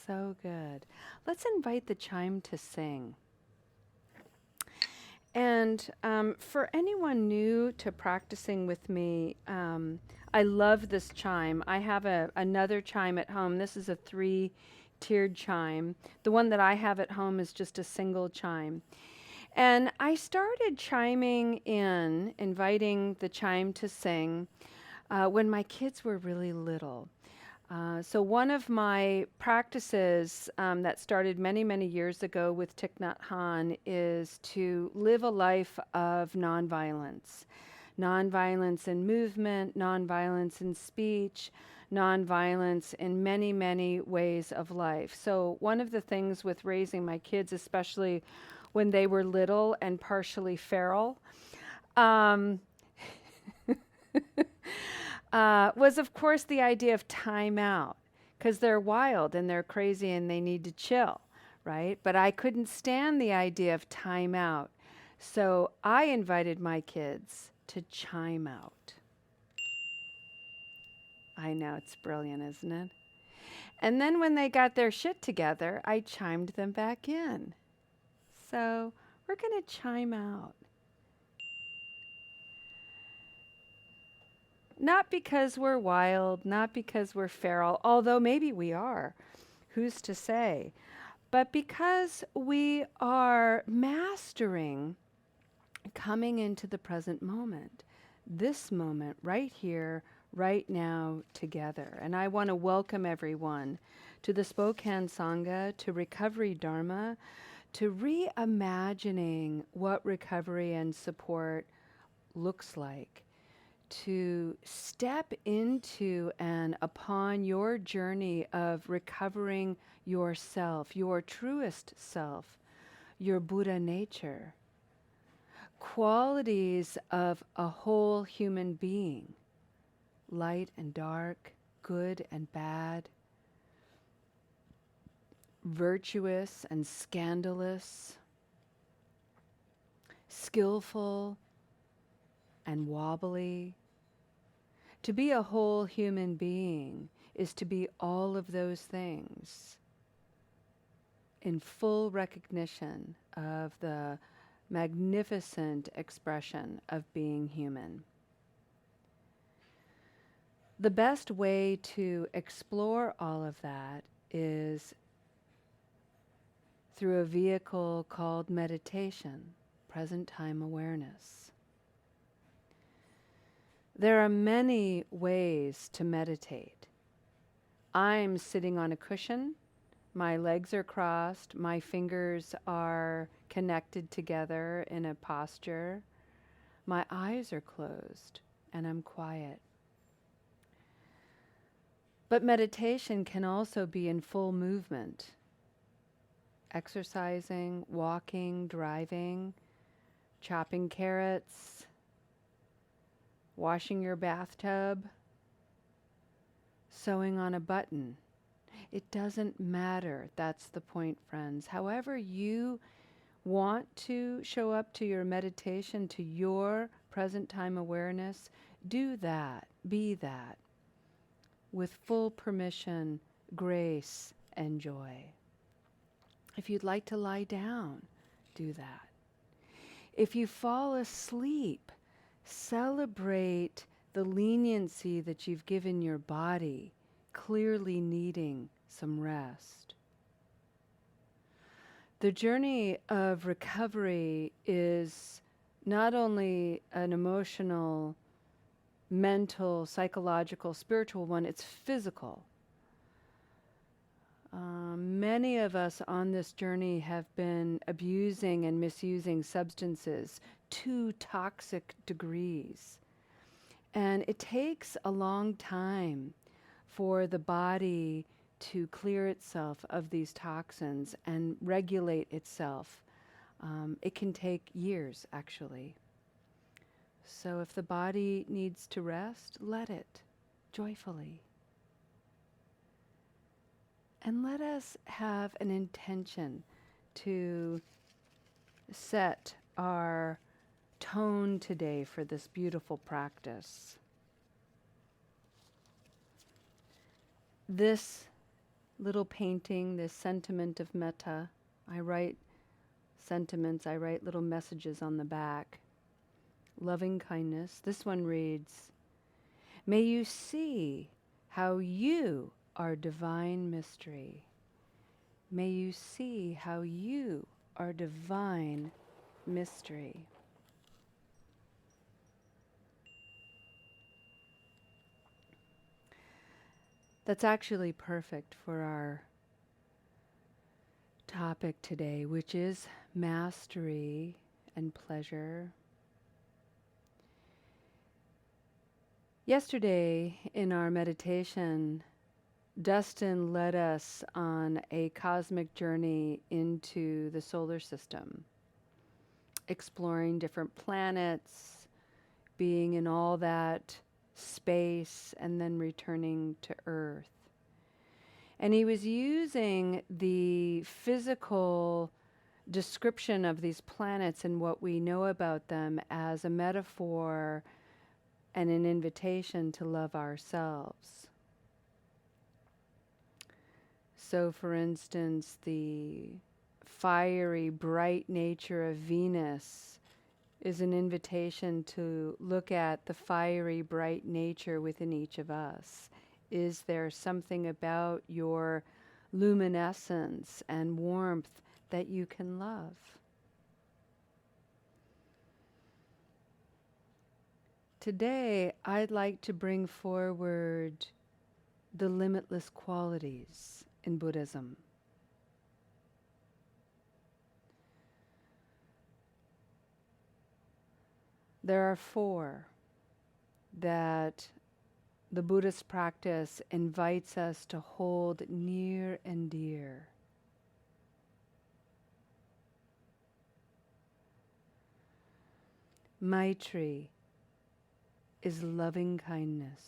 So good. Let's invite the chime to sing. And for anyone new to practicing with me, I love this chime. I have another chime at home. This is a three-tiered chime. The one that I have at home is just a single chime. And I started chiming in, inviting the chime to sing, when my kids were really little. So one of my practices that started many, many years ago with Thich Nhat Hanh is to live a life of nonviolence. Nonviolence in movement, nonviolence in speech, nonviolence in many, many ways of life. So one of the things with raising my kids, especially when they were little and partially feral, um, was, of course, the idea of time out, because they're wild and they're crazy and they need to chill, right? But I couldn't stand the idea of time out. So I invited my kids to chime out. I know, it's brilliant, isn't it? And then when they got their shit together, I chimed them back in. So we're going to chime out. Not because we're wild, not because we're feral, although maybe we are. Who's to say? But because we are mastering coming into the present moment, this moment right here, right now, together. And I want to welcome everyone to the Spokane Sangha, to Recovery Dharma, to reimagining what recovery and support looks like, to step into and upon your journey of recovering yourself, your truest self, your Buddha nature, qualities of a whole human being, light and dark, good and bad, virtuous and scandalous, skillful and wobbly. To be a whole human being is to be all of those things in full recognition of the magnificent expression of being human. The best way to explore all of that is through a vehicle called meditation, present time awareness. There are many ways to meditate. I'm sitting on a cushion, my legs are crossed, my fingers are connected together in a posture, my eyes are closed, and I'm quiet. But meditation can also be in full movement, exercising, walking, driving, chopping carrots, washing your bathtub, sewing on a button. It doesn't matter. That's the point, friends. However you want to show up to your meditation, to your present time awareness, do that, be that, with full permission, grace, and joy. If you'd like to lie down, do that. If you fall asleep, celebrate the leniency that you've given your body, clearly needing some rest. The journey of recovery is not only an emotional, mental, psychological, spiritual one, it's physical. Many of us on this journey have been abusing and misusing substances to toxic degrees. And it takes a long time for the body to clear itself of these toxins and regulate itself. It can take years, actually. So if the body needs to rest, let it joyfully. And let us have an intention to set our tone today for this beautiful practice. This little painting, this sentiment of metta. I write sentiments, I write little messages on the back. Loving kindness. This one reads, may you see how you are divine mystery. May you see how you are divine mystery. That's actually perfect for our topic today, which is mastery and pleasure. Yesterday in our meditation, Dustin led us on a cosmic journey into the solar system, exploring different planets, being in all that space, and then returning to Earth. And he was using the physical description of these planets and what we know about them as a metaphor and an invitation to love ourselves. So, for instance, the fiery, bright nature of Venus is an invitation to look at the fiery, bright nature within each of us. Is there something about your luminescence and warmth that you can love? Today, I'd like to bring forward the limitless qualities in Buddhism. There are 4 that the Buddhist practice invites us to hold near and dear. Maitri is loving kindness.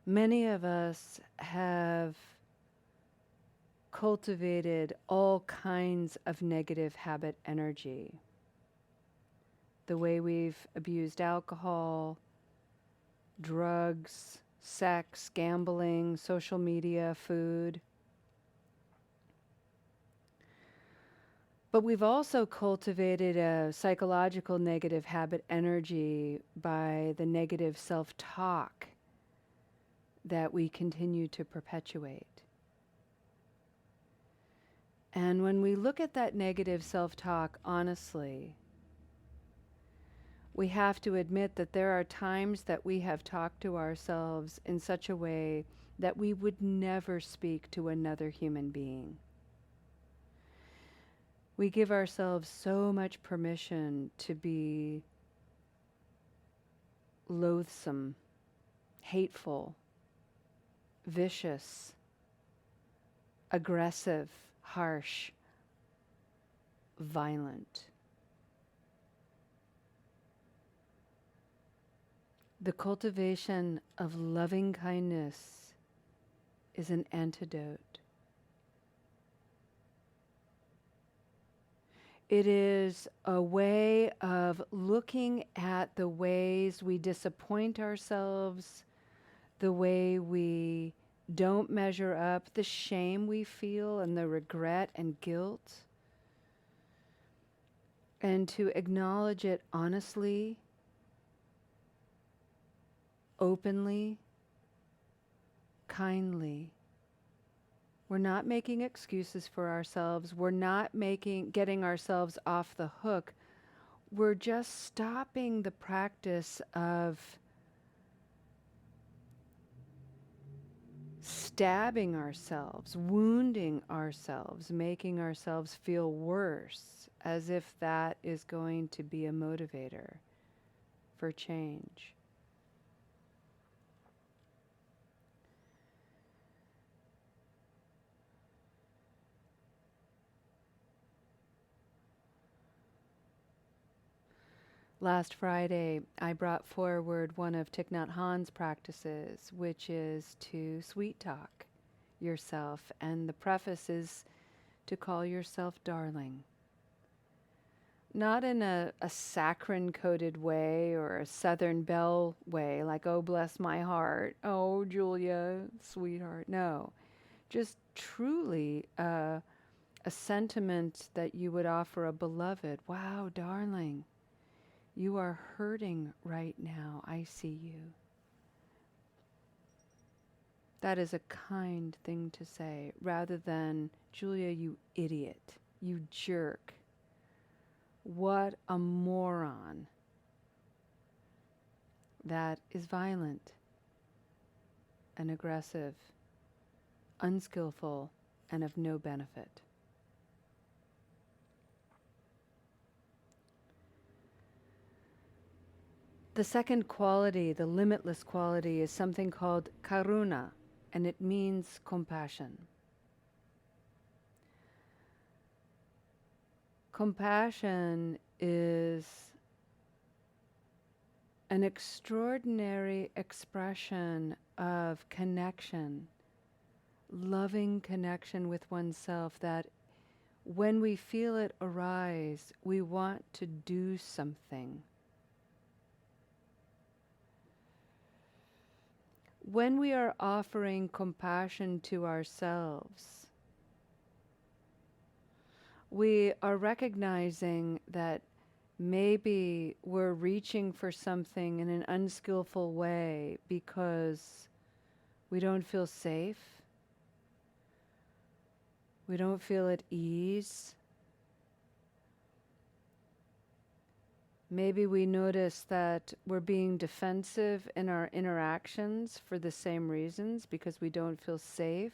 Many of us have cultivated all kinds of negative habit energy. The way we've abused alcohol, drugs, sex, gambling, social media, food. But we've also cultivated a psychological negative habit energy by the negative self-talk that we continue to perpetuate. And when we look at that negative self-talk honestly, we have to admit that there are times that we have talked to ourselves in such a way that we would never speak to another human being. We give ourselves so much permission to be loathsome, hateful, vicious, aggressive, harsh, violent. The cultivation of loving kindness is an antidote. It is a way of looking at the ways we disappoint ourselves, the way we don't measure up, the shame we feel and the regret and guilt, and to acknowledge it honestly, openly, kindly. We're not making excuses for ourselves. We're not getting ourselves off the hook. We're just stopping the practice of stabbing ourselves, wounding ourselves, making ourselves feel worse, as if that is going to be a motivator for change. Last Friday, I brought forward one of Thich Nhat Hanh's practices, which is to sweet talk yourself. And the preface is to call yourself darling. not in a saccharine coated way or a Southern Belle way, like, oh, bless my heart. Oh, Julia, sweetheart. No, just truly a sentiment that you would offer a beloved. Wow, darling, you are hurting right now. I see you. That is a kind thing to say rather than, Julia, you idiot, you jerk. What a moron. That is violent and aggressive, unskillful, and of no benefit. The second quality, the limitless quality, is something called karuna, and it means compassion. Compassion is an extraordinary expression of connection, loving connection with oneself, that when we feel it arise, we want to do something. When we are offering compassion to ourselves, we are recognizing that maybe we're reaching for something in an unskillful way because we don't feel safe, we don't feel at ease. Maybe we notice that we're being defensive in our interactions for the same reasons, because we don't feel safe.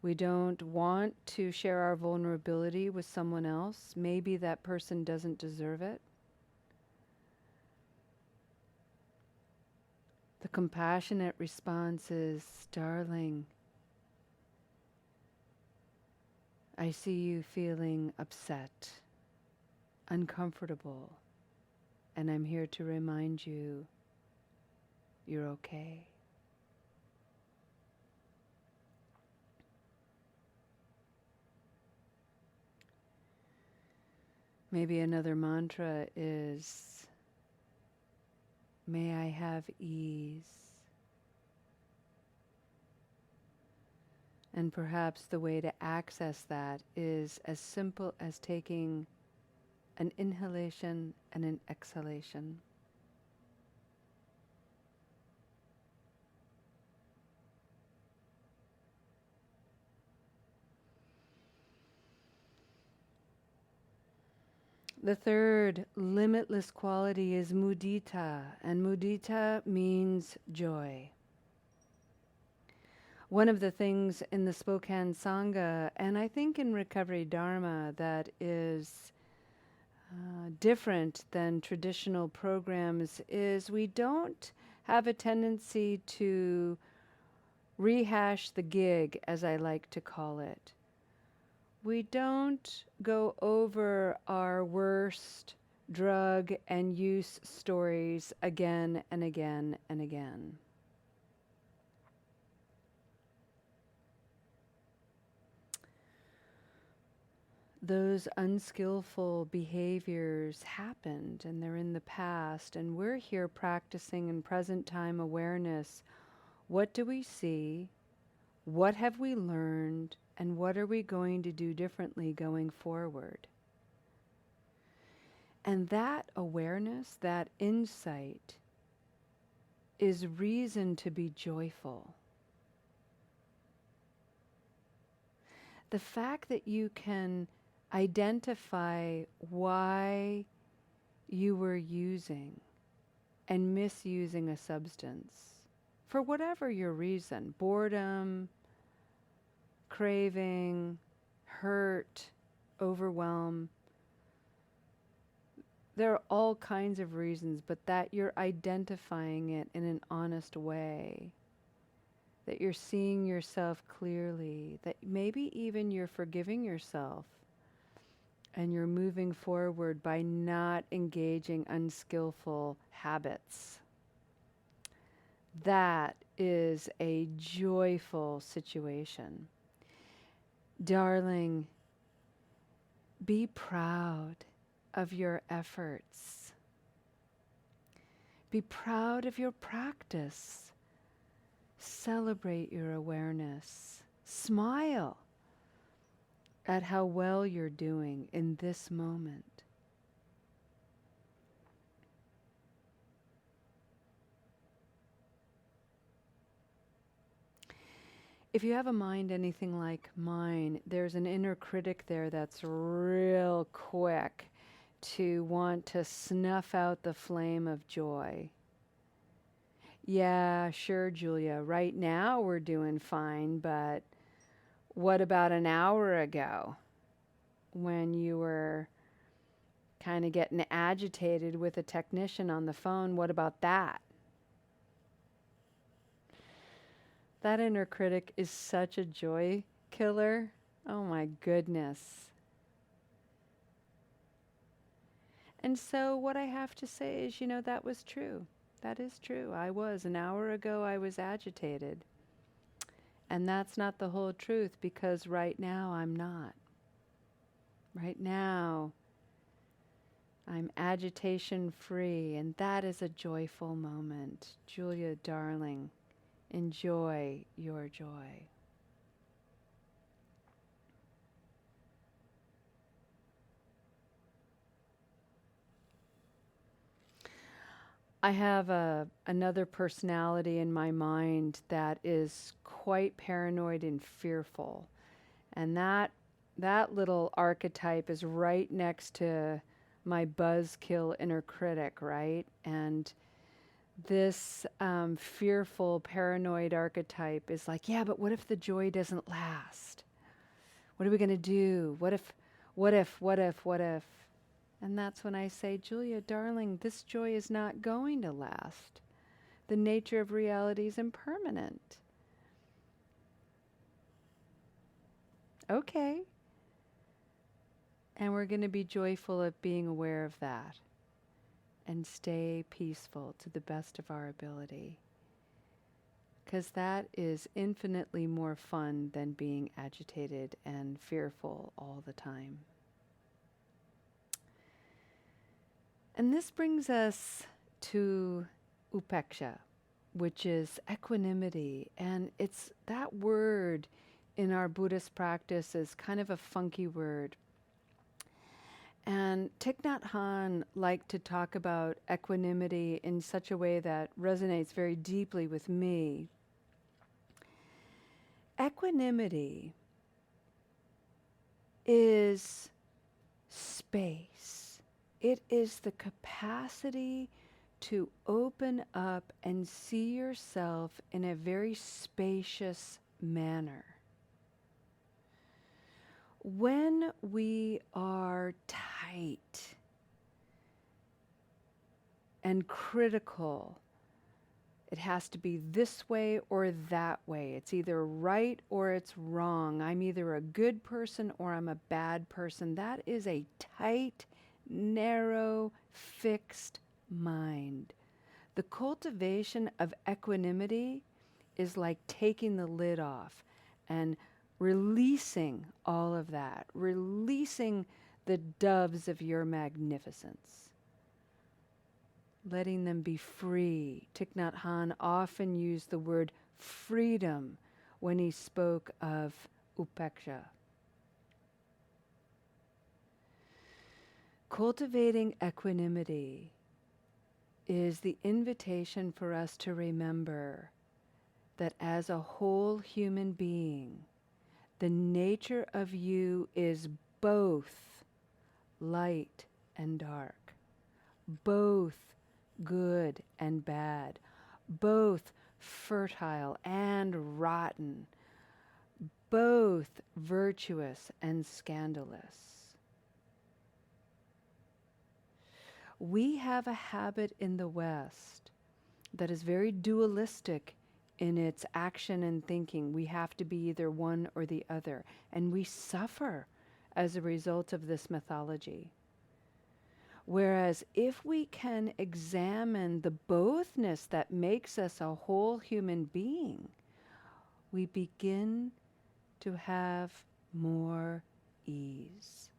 We don't want to share our vulnerability with someone else. Maybe that person doesn't deserve it. The compassionate response is, darling, I see you feeling upset, uncomfortable, and I'm here to remind you you're okay. Maybe another mantra is, may I have ease. And perhaps the way to access that is as simple as taking an inhalation and an exhalation. The third limitless quality is mudita, and mudita means joy. One of the things in the Spokane Sangha, and I think in Recovery Dharma, that is different than traditional programs is we don't have a tendency to rehash the gig, as I like to call it. We don't go over our worst drug and use stories again and again and again. Those unskillful behaviors happened and they're in the past, and we're here practicing in present time awareness. What do we see? What have we learned? And what are we going to do differently going forward? And that awareness, that insight, is reason to be joyful. The fact that you can identify why you were using and misusing a substance, for whatever your reason, boredom, craving, hurt, overwhelm. There are all kinds of reasons, but that you're identifying it in an honest way, that you're seeing yourself clearly, that maybe even you're forgiving yourself and you're moving forward by not engaging unskillful habits. That is a joyful situation. Darling, Be proud of your efforts. Be proud of your practice. Celebrate your awareness. Smile at how well you're doing in this moment. If you have a mind anything like mine, there's an inner critic there that's real quick to want to snuff out the flame of joy. Yeah, sure, Julia, right now we're doing fine, but what about an hour ago when you were kind of getting agitated with a technician on the phone? What about that? That inner critic is such a joy killer. Oh my goodness. And so what I have to say is, that was true. That is true. An hour ago, I was agitated. And that's not the whole truth, because right now I'm not. Right now, I'm agitation free, and that is a joyful moment. Julia, darling, enjoy your joy. I have another personality in my mind that is quite paranoid and fearful. And that little archetype is right next to my buzzkill inner critic, right? And this fearful, paranoid archetype is like, yeah, but what if the joy doesn't last? What are we going to do? What if? And that's when I say, Julia, darling, this joy is not going to last. The nature of reality is impermanent. Okay. And we're going to be joyful at being aware of that and stay peaceful to the best of our ability. Because that is infinitely more fun than being agitated and fearful all the time. And this brings us to upeksha, which is equanimity. And it's that word in our Buddhist practice is kind of a funky word. And Thich Nhat Hanh liked to talk about equanimity in such a way that resonates very deeply with me. Equanimity is space. It is the capacity to open up and see yourself in a very spacious manner. When we are tight and critical, it has to be this way or that way. It's either right or it's wrong. I'm either a good person or I'm a bad person. That is a tight, narrow, fixed mind. The cultivation of equanimity is like taking the lid off and releasing all of that, releasing the doves of your magnificence, letting them be free. Thich Nhat Hanh often used the word freedom when he spoke of upeksha. Cultivating equanimity is the invitation for us to remember that as a whole human being, the nature of you is both light and dark, both good and bad, both fertile and rotten, both virtuous and scandalous. We have a habit in the West that is very dualistic in its action and thinking. We have to be either one or the other, and we suffer as a result of this mythology. Whereas if we can examine the bothness that makes us a whole human being, we begin to have more ease.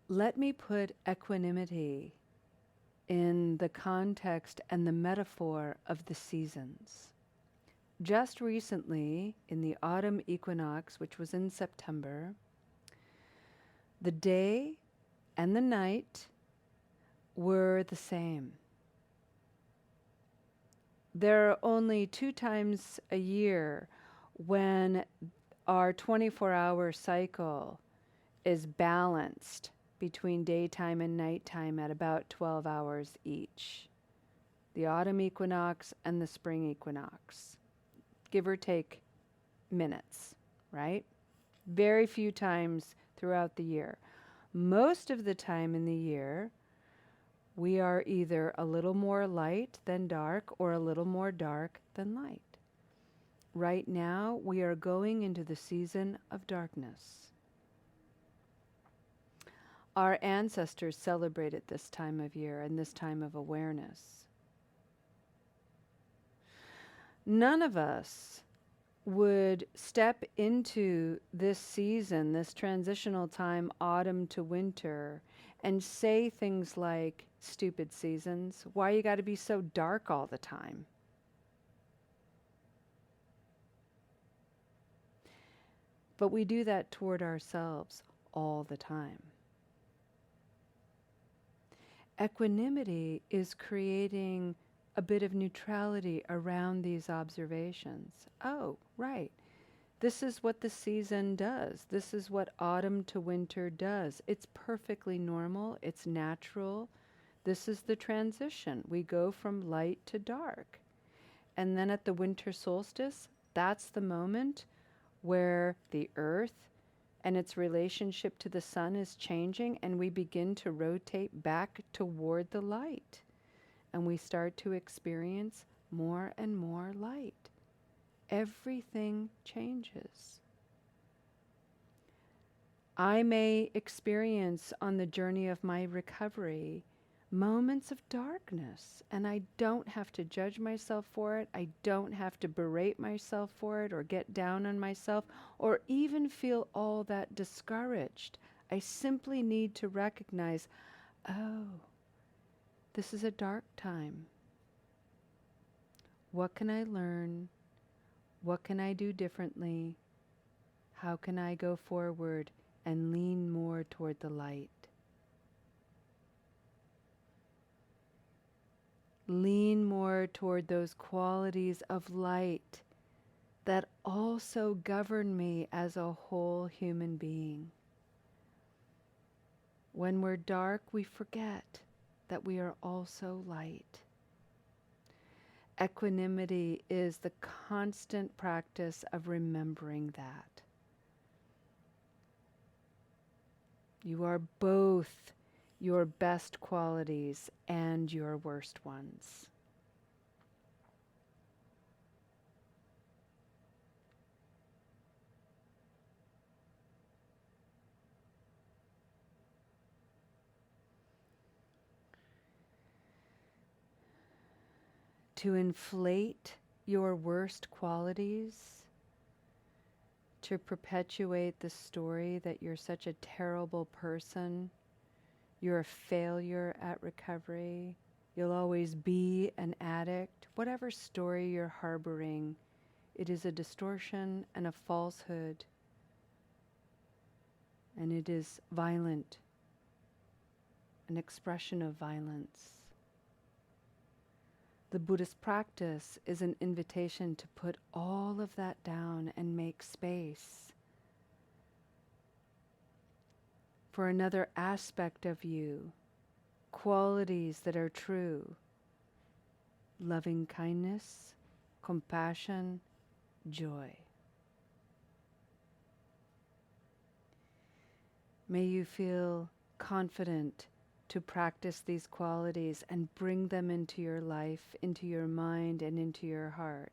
let me put equanimity in the context and the metaphor of the seasons. Just recently, in the autumn equinox, which was in September, the day and the night were the same. There are only 2 times a year when our 24-hour cycle is balanced between daytime and nighttime at about 12 hours each. The autumn equinox and the spring equinox, give or take minutes, right? Very few times throughout the year. Most of the time in the year, we are either a little more light than dark or a little more dark than light. Right now, we are going into the season of darkness. Our ancestors celebrated this time of year and this time of awareness. None of us would step into this season, this transitional time, autumn to winter, and say things like, stupid seasons, why you got to be so dark all the time? But we do that toward ourselves all the time. Equanimity is creating a bit of neutrality around these observations. Oh, right. This is what the season does. This is what autumn to winter does. It's perfectly normal. It's natural. This is the transition. We go from light to dark. And then at the winter solstice, that's the moment where the earth and its relationship to the sun is changing, and we begin to rotate back toward the light. And we start to experience more and more light. Everything changes. I may experience on the journey of my recovery moments of darkness, and I don't have to judge myself for it. I don't have to berate myself for it or get down on myself or even feel all that discouraged. I simply need to recognize, oh, this is a dark time. What can I learn? What can I do differently? How can I go forward and lean more toward the light? Lean more toward those qualities of light that also govern me as a whole human being. When we're dark, we forget that we are also light. Equanimity is the constant practice of remembering that. You are both your best qualities and your worst ones. To inflate your worst qualities, to perpetuate the story that you're such a terrible person, you're a failure at recovery, you'll always be an addict, whatever story you're harboring, it is a distortion and a falsehood, and it is violent, an expression of violence. The Buddhist practice is an invitation to put all of that down and make space for another aspect of you, qualities that are true, loving kindness, compassion, joy. May you feel confident to practice these qualities and bring them into your life, into your mind, and into your heart.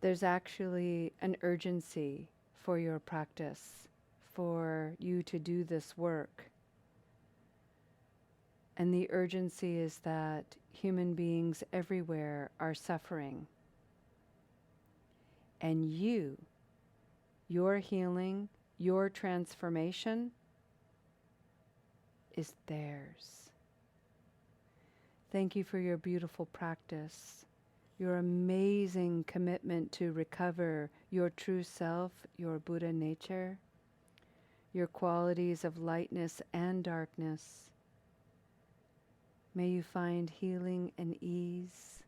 There's actually an urgency for your practice, for you to do this work. And the urgency is that human beings everywhere are suffering. And your healing, Your transformation is theirs. Thank you for your beautiful practice, your amazing commitment to recover your true self, your Buddha nature, your qualities of lightness and darkness. May you find healing and ease,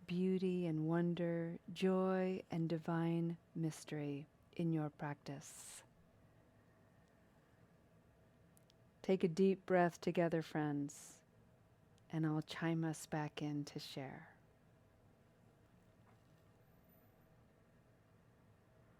beauty and wonder, joy and divine mystery in your practice. Take a deep breath together, friends, and I'll chime us back in to share.